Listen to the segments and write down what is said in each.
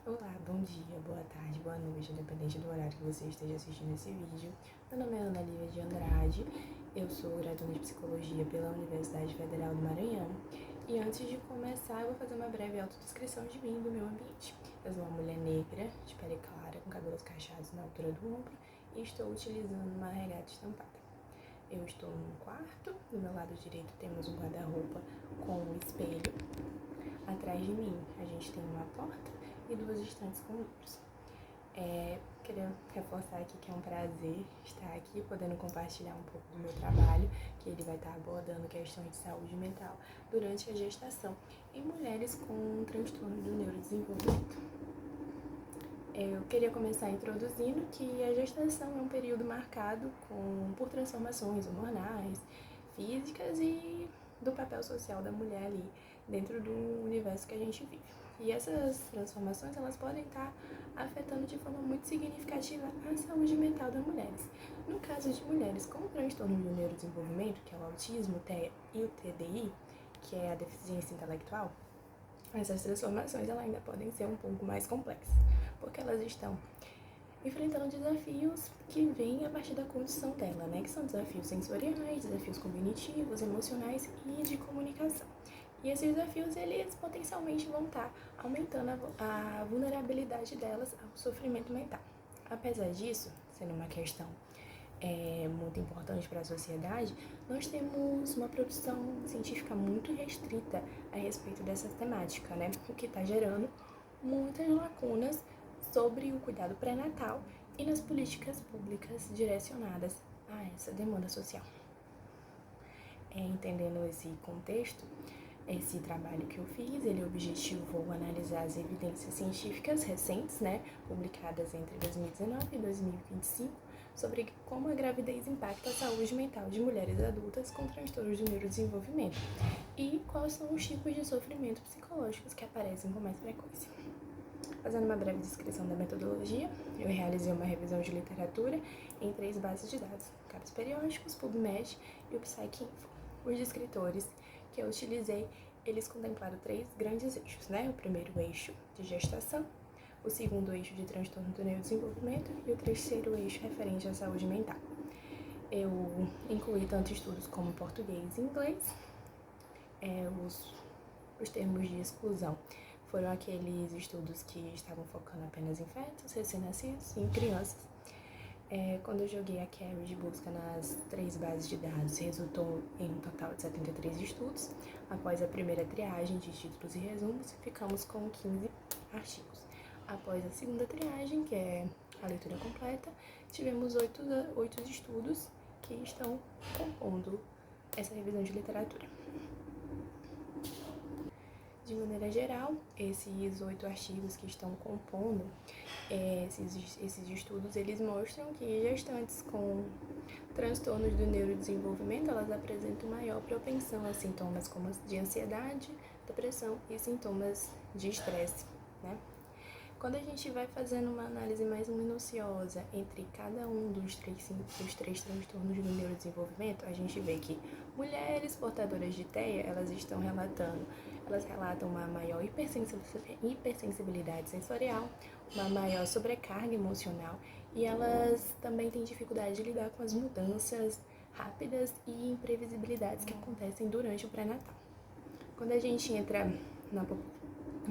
Olá, bom dia, boa tarde, boa noite, independente do horário que você esteja assistindo esse vídeo. Meu nome é Ana Lívia de Andrade, eu sou graduanda de Psicologia pela Universidade Federal do Maranhão. E antes de começar, eu vou fazer uma breve autodescrição de mim e do meu ambiente. Eu sou uma mulher negra, de pele clara, com cabelos cacheados na altura do ombro e estou utilizando uma regata estampada. Eu estou num quarto, do meu lado direito temos um guarda-roupa com um espelho. Atrás de mim a gente tem uma porta e duas estantes com livros. Queria reforçar aqui que é um prazer estar aqui, podendo compartilhar um pouco do meu trabalho, que ele vai estar abordando questões de saúde mental durante a gestação em mulheres com transtorno do neurodesenvolvimento. Eu queria começar introduzindo que a gestação é um período marcado por transformações hormonais, físicas e do papel social da mulher ali dentro do universo que a gente vive. E essas transformações, elas podem estar afetando de forma muito significativa a saúde mental das mulheres. No caso de mulheres com transtorno do neurodesenvolvimento, que é o autismo, o TEA e o TDI, que é a deficiência intelectual, essas transformações elas ainda podem ser um pouco mais complexas, porque elas estão enfrentando desafios que vêm a partir da condição dela, né? Que são desafios sensoriais, desafios cognitivos, emocionais e de comunicação. E esses desafios, eles potencialmente vão estar aumentando a vulnerabilidade delas ao sofrimento mental. Apesar disso, sendo uma questão muito importante para a sociedade, nós temos uma produção científica muito restrita a respeito dessa temática, né? O que está gerando muitas lacunas sobre o cuidado pré-natal e nas políticas públicas direcionadas a essa demanda social. Entendendo esse contexto, esse trabalho que eu fiz, ele objetivou analisar as evidências científicas recentes, né, publicadas entre 2019 e 2025, sobre como a gravidez impacta a saúde mental de mulheres adultas com transtornos do neurodesenvolvimento e quais são os tipos de sofrimento psicológicos que aparecem com mais frequência. Fazendo uma breve descrição da metodologia, eu realizei uma revisão de literatura em 3 bases de dados, CAPS Periódicos, PubMed e o PsycInfo. Os descritores que eu utilizei, eles contemplaram 3 grandes eixos, né? O primeiro eixo de gestação, o segundo eixo de transtorno do neurodesenvolvimento e o terceiro eixo referente à saúde mental. Eu incluí tanto estudos como português e inglês. Os termos de exclusão foram aqueles estudos que estavam focando apenas em fetos, recém-nascidos e em crianças. Quando eu joguei a query de busca nas 3 bases de dados, resultou em um total de 73 estudos. Após a primeira triagem de títulos e resumos, ficamos com 15 artigos. Após a segunda triagem, que é a leitura completa, tivemos 8 estudos que estão compondo essa revisão de literatura. De maneira geral, esses 8 artigos que estão compondo esses estudos, eles mostram que gestantes com transtornos do neurodesenvolvimento, elas apresentam maior propensão a sintomas como de ansiedade, depressão e sintomas de estresse, né? Quando a gente vai fazendo uma análise mais minuciosa entre cada um dos três transtornos do neurodesenvolvimento, a gente vê que mulheres portadoras de TEA, elas relatam uma maior hipersensibilidade sensorial, uma maior sobrecarga emocional e elas também têm dificuldade de lidar com as mudanças rápidas e imprevisibilidades que acontecem durante o pré-natal. Quando a gente entra na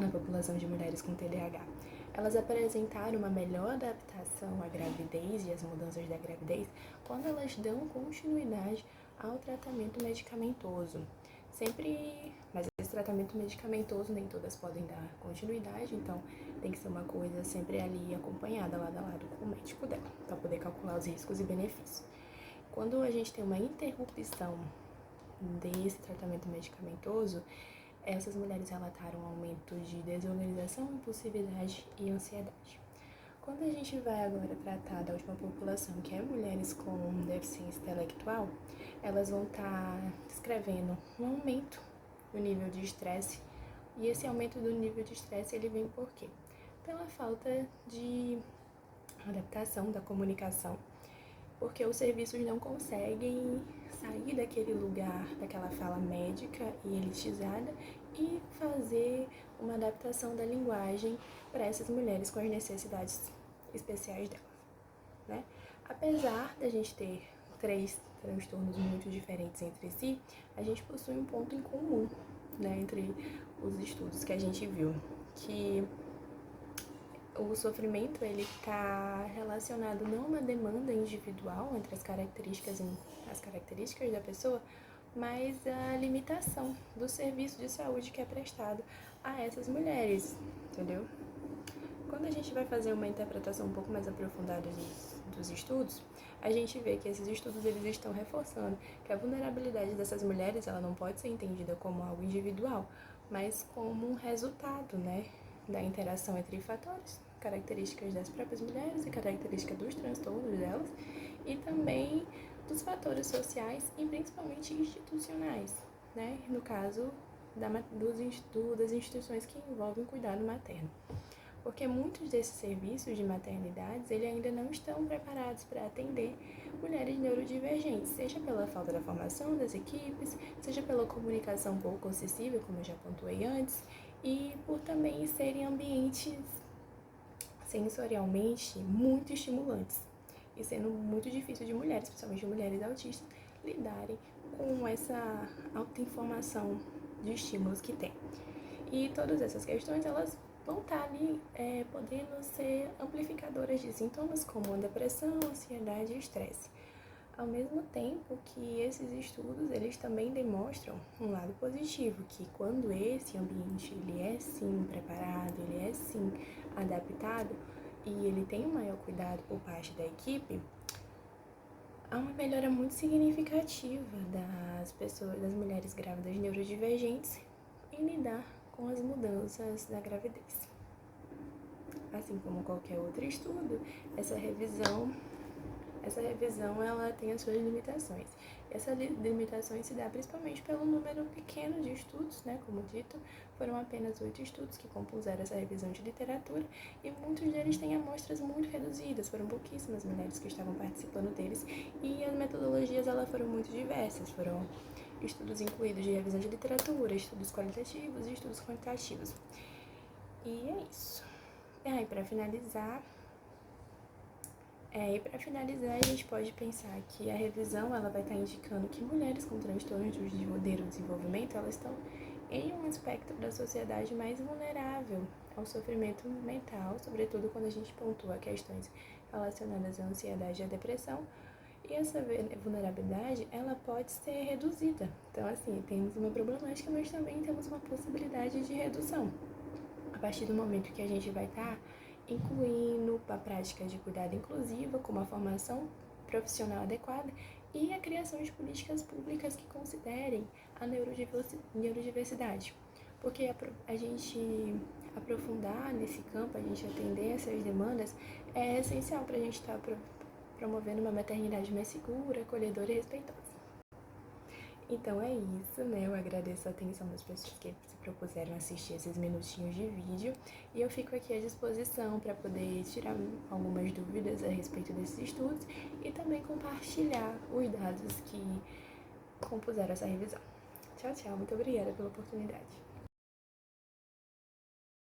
população de mulheres com TDAH, elas apresentaram uma melhor adaptação à gravidez e às mudanças da gravidez quando elas dão continuidade ao tratamento medicamentoso. Mas esse tratamento medicamentoso nem todas podem dar continuidade, então tem que ser uma coisa sempre ali acompanhada lado a lado com o médico dela, para poder calcular os riscos e benefícios. Quando a gente tem uma interrupção desse tratamento medicamentoso, essas mulheres relataram um aumento de desorganização, impulsividade e ansiedade. Quando a gente vai agora tratar da última população, que é mulheres com deficiência intelectual, elas vão estar descrevendo um aumento do nível de estresse. E esse aumento do nível de estresse, ele vem por quê? Pela falta de adaptação da comunicação, porque os serviços não conseguem sair daquele lugar, daquela fala médica e elitizada e fazer uma adaptação da linguagem para essas mulheres com as necessidades especiais delas, né? Apesar da gente ter 3 transtornos muito diferentes entre si, a gente possui um ponto em comum, né, entre os estudos que a gente viu, que o sofrimento ele está relacionado não a uma demanda individual entre as características da pessoa, mas a limitação do serviço de saúde que é prestado a essas mulheres, entendeu? Quando a gente vai fazer uma interpretação um pouco mais aprofundada dos estudos, a gente vê que esses estudos eles estão reforçando que a vulnerabilidade dessas mulheres ela não pode ser entendida como algo individual, mas como um resultado, né, da interação entre fatores, características das próprias mulheres e características dos transtornos delas, e também dos fatores sociais e principalmente institucionais, né, no caso das instituições que envolvem cuidado materno. Porque muitos desses serviços de maternidades ele ainda não estão preparados para atender mulheres neurodivergentes, seja pela falta da formação das equipes, seja pela comunicação pouco acessível, como eu já pontuei antes, e por também serem ambientes sensorialmente muito estimulantes e sendo muito difícil de mulheres, principalmente mulheres autistas, lidarem com essa alta informação de estímulos que tem. E todas essas questões, elas vão estar ali podendo ser amplificadoras de sintomas como a depressão, ansiedade e estresse. Ao mesmo tempo que esses estudos, eles também demonstram um lado positivo, que quando esse ambiente ele é sim preparado, ele é sim adaptado e ele tem um maior cuidado por parte da equipe, há uma melhora muito significativa das mulheres grávidas neurodivergentes em lidar com as mudanças da gravidez. Assim como qualquer outro estudo, essa revisão ela tem as suas limitações. Essas limitações se dá principalmente pelo número pequeno de estudos, né? Como dito, foram apenas 8 estudos que compuseram essa revisão de literatura e muitos deles têm amostras muito reduzidas, foram pouquíssimas mulheres que estavam participando deles e as metodologias elas foram muito diversas, foram estudos incluídos de revisão de literatura, estudos qualitativos e estudos quantitativos. E é isso. E para finalizar, a gente pode pensar que a revisão ela vai estar indicando que mulheres com transtornos de neurodesenvolvimento elas estão em um aspecto da sociedade mais vulnerável ao sofrimento mental, sobretudo quando a gente pontua questões relacionadas à ansiedade e à depressão. E essa vulnerabilidade, ela pode ser reduzida. Então, assim, temos uma problemática, mas também temos uma possibilidade de redução. A partir do momento que a gente vai estar incluindo a prática de cuidado inclusiva, como a formação profissional adequada e a criação de políticas públicas que considerem a neurodiversidade. Porque a gente aprofundar nesse campo, a gente atender essas demandas, é essencial para a gente estar promovendo uma maternidade mais segura, acolhedora e respeitosa. Então é isso, né? Eu agradeço a atenção das pessoas que se propuseram assistir esses minutinhos de vídeo e eu fico aqui à disposição para poder tirar algumas dúvidas a respeito desses estudos e também compartilhar os dados que compuseram essa revisão. Tchau, tchau. Muito obrigada pela oportunidade.